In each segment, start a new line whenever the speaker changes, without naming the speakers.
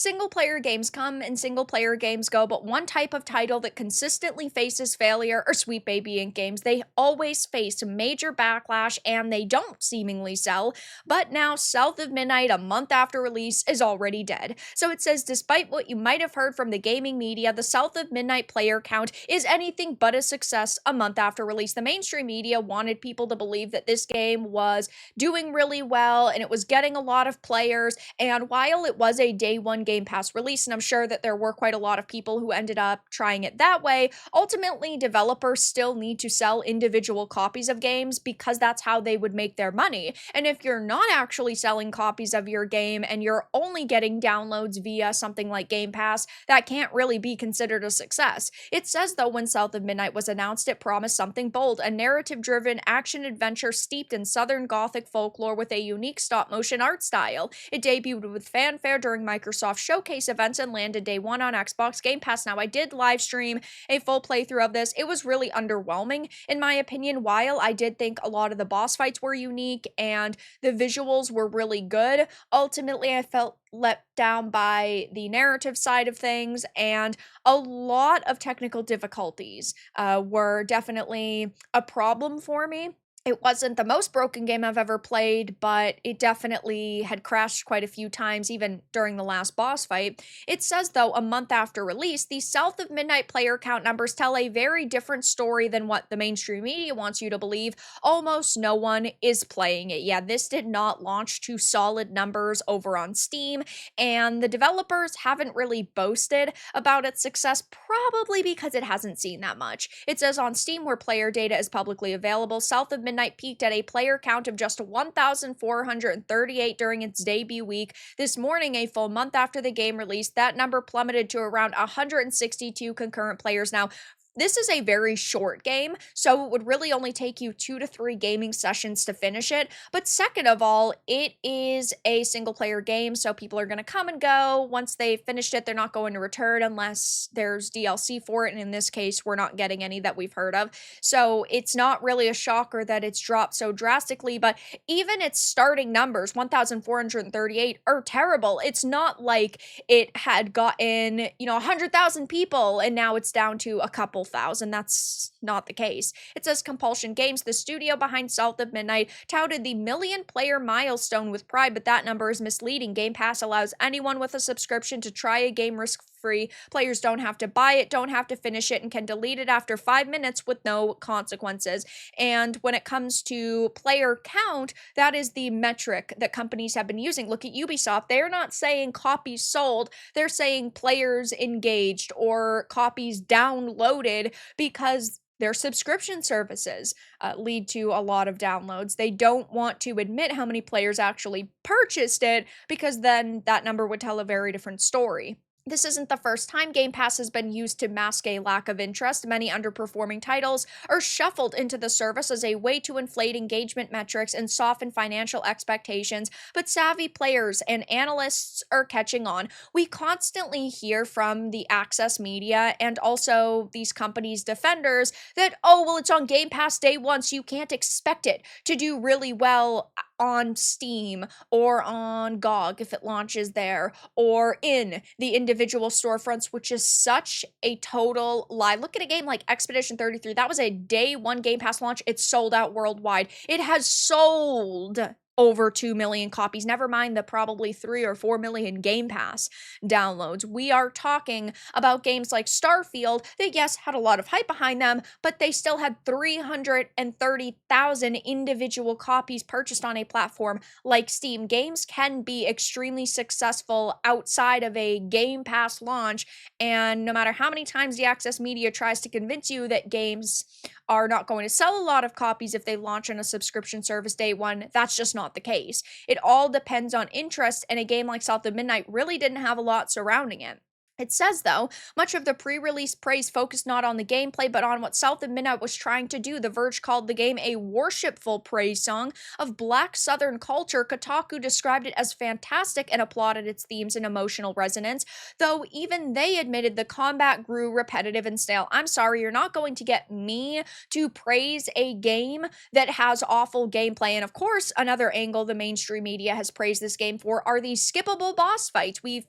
Single-player games come and single-player games go, but one type of title that consistently faces failure are Sweet Baby Inc. games. They always face major backlash and they don't seemingly sell, but now South of Midnight, a month after release, is already dead. So it says, despite what you might have heard from the gaming media, the South of Midnight player count is anything but a success a month after release. The mainstream media wanted people to believe that this game was doing really well and it was getting a lot of players, and while it was a day one Game Pass release, and I'm sure that there were quite a lot of people who ended up trying it that way, ultimately developers still need to sell individual copies of games because that's how they would make their money. And if you're not actually selling copies of your game and you're only getting downloads via something like Game Pass, that can't really be considered a success. It says, though, when South of Midnight was announced, it promised something bold: a narrative-driven action-adventure steeped in Southern Gothic folklore with a unique stop-motion art style. It debuted with fanfare during Microsoft Showcase events and landed day one on Xbox Game Pass. Now, I did live stream a full playthrough of this. It was really underwhelming, in my opinion. While I did think a lot of the boss fights were unique and the visuals were really good, ultimately I felt let down by the narrative side of things, and a lot of technical difficulties were definitely a problem for me. It wasn't the most broken game I've ever played, but it definitely had crashed quite a few times, even during the last boss fight. It says, though, a month after release, the South of Midnight player count numbers tell a very different story than what the mainstream media wants you to believe. Almost no one is playing it. Yeah, this did not launch to solid numbers over on Steam, and the developers haven't really boasted about its success, probably because it hasn't seen that much. It says on Steam, where player data is publicly available, South of Midnight peaked at a player count of just 1,438 during its debut week. This morning, a full month after the game released, that number plummeted to around 162 concurrent players. Now, this is a very short game, so it would really only take you 2 to 3 gaming sessions to finish it. But second of all, it is a single player game, so people are going to come and go. Once they've finished it, they're not going to return unless there's DLC for it, and in this case, we're not getting any that we've heard of. So it's not really a shocker that it's dropped so drastically, but even its starting numbers, 1,438, are terrible. It's not like it had gotten, 100,000 people and now it's down to a couple thousand. That's not the case. It says Compulsion Games, the studio behind South of Midnight, touted the million player milestone with pride, but that number is misleading. Game Pass allows anyone with a subscription to try a game risk-free. Players don't have to buy it, don't have to finish it, and can delete it after 5 minutes with no consequences. And when it comes to player count, that is the metric that companies have been using. Look at Ubisoft. They're not saying copies sold, they're saying players engaged or copies downloaded, because their subscription services lead to a lot of downloads. They don't want to admit how many players actually purchased it, because then that number would tell a very different story. This isn't the first time Game Pass has been used to mask a lack of interest. Many underperforming titles are shuffled into the service as a way to inflate engagement metrics and soften financial expectations, but savvy players and analysts are catching on. We constantly hear from the access media and also these companies' defenders that, oh, well, it's on Game Pass day one, so you can't expect it to do really well on Steam or on GOG if it launches there, or in the individual storefronts, which is such a total lie. Look at a game like Expedition 33. That was a day one Game Pass launch. It's sold out worldwide. It has sold over 2 million copies, never mind the probably 3 or 4 million Game Pass downloads. We are talking about games like Starfield that, yes, had a lot of hype behind them, but they still had 330,000 individual copies purchased on a platform like Steam. Games can be extremely successful outside of a Game Pass launch, and no matter how many times the access media tries to convince you that games are not going to sell a lot of copies if they launch on a subscription service day one, that's just not the case. It all depends on interest, and a game like South of Midnight really didn't have a lot surrounding it. It says, though, much of the pre-release praise focused not on the gameplay, but on what South of Midnight was trying to do. The Verge called the game a worshipful praise song of Black Southern culture. Kotaku described it as fantastic and applauded its themes and emotional resonance, though even they admitted the combat grew repetitive and stale. I'm sorry, you're not going to get me to praise a game that has awful gameplay. And of course, another angle the mainstream media has praised this game for are these skippable boss fights. We've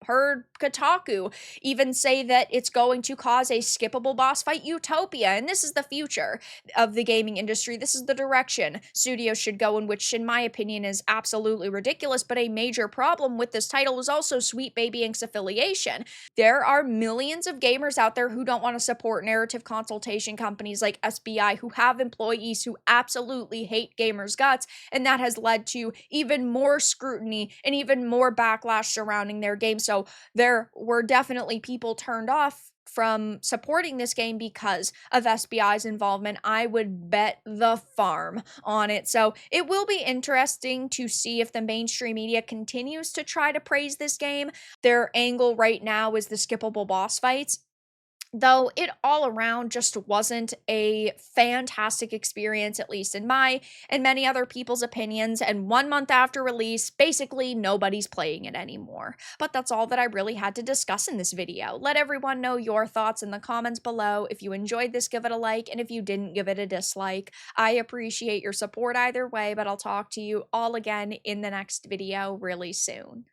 heard Kotaku even say that it's going to cause a skippable boss fight utopia. And this is the future of the gaming industry. This is the direction studios should go in, which, in my opinion, is absolutely ridiculous. But a major problem with this title is also Sweet Baby Inc.'s affiliation. There are millions of gamers out there who don't want to support narrative consultation companies like SBI, who have employees who absolutely hate gamers' guts, and that has led to even more scrutiny and even more backlash surrounding their game. So there were definitely people turned off from supporting this game because of SBI's involvement. I would bet the farm on it. So it will be interesting to see if the mainstream media continues to try to praise this game. Their angle right now is the skippable boss fights, though it all around just wasn't a fantastic experience, at least in my and many other people's opinions. And 1 month after release, basically nobody's playing it anymore. But that's all that I really had to discuss in this video. Let everyone know your thoughts in the comments below. If you enjoyed this, give it a like, and if you didn't, give it a dislike. I appreciate your support either way, but I'll talk to you all again in the next video really soon.